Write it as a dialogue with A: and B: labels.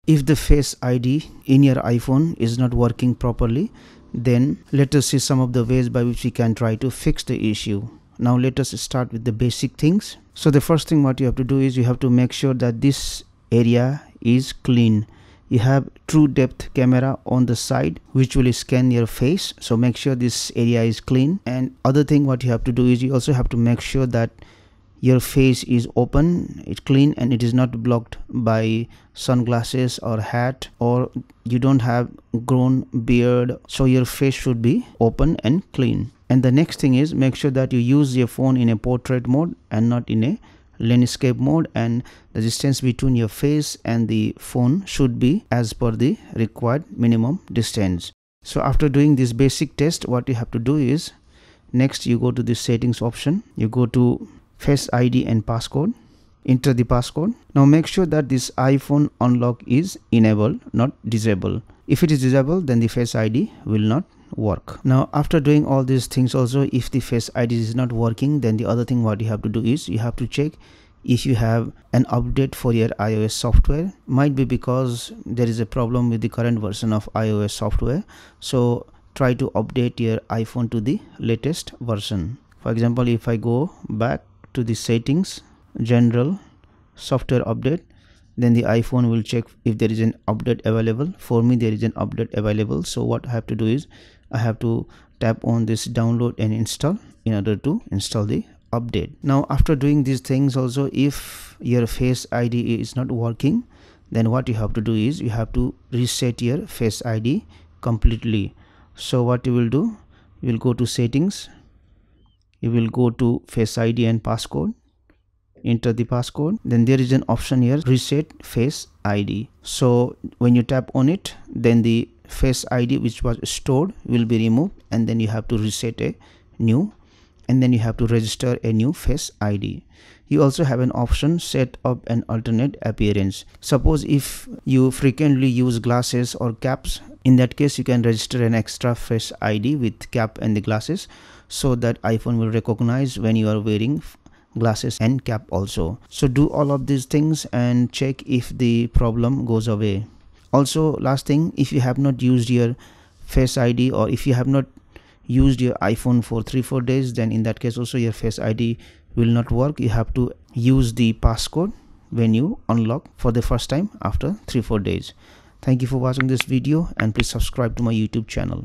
A: if the Face ID in your iPhone is not working properly, then let us see some of the ways by which we can try to fix the issue. Now let us start with the basic things. So the first thing what you have to do is you have to make sure that this area is clean. You have true depth camera on the side which will scan your face, so make sure this area is clean. And other thing what you have to do is you also have to make sure that your face is open, it's clean, and it is not blocked by sunglasses or hat, or you don't have grown beard, so your face should be open and clean. And the next thing is make sure that you use your phone in a portrait mode and not in a landscape mode, and the distance between your face and the phone should be as per the required minimum distance. So after doing this basic test, what you have to do is next you go to the settings option, you go to Face ID and passcode, enter the passcode. Now make sure that this iPhone unlock is enabled, not disabled. If it is disabled, then the Face ID will not work. Now after doing all these things, also if the Face ID is not working, then the other thing what you have to do is you have to check if you have an update for your iOS software. Might be because there is a problem with the current version of iOS software, so try to update your iPhone to the latest version. For example, if I go back to the settings, general, software update, then the iPhone will check if there is an update available. For me there is an update available, so what I have to do is I have to tap on this download and install in order to install the update. Now after doing these things, also if your Face ID is not working, then what you have to do is you have to reset your Face ID completely. So what you will do, you will go to settings, you will go to Face ID and passcode, enter the passcode, then there is an option here, reset Face ID. So when you tap on it, then the Face ID which was stored will be removed, and then you have to reset a new, and then you have to register a new Face ID. You also have an option, set up an alternate appearance. Suppose if you frequently use glasses or caps, in that case you can register an extra Face ID with cap and the glasses, so that iPhone will recognize when you are wearing glasses and cap also. So do all of these things and check if the problem goes away. Also, last thing, if you have not used your Face ID, or if you have not used your iPhone for 3-4 days, then in that case also your Face ID will not work. You have to use the passcode when you unlock for the first time after 3-4 days. Thank you for watching this video, and please subscribe to my YouTube channel.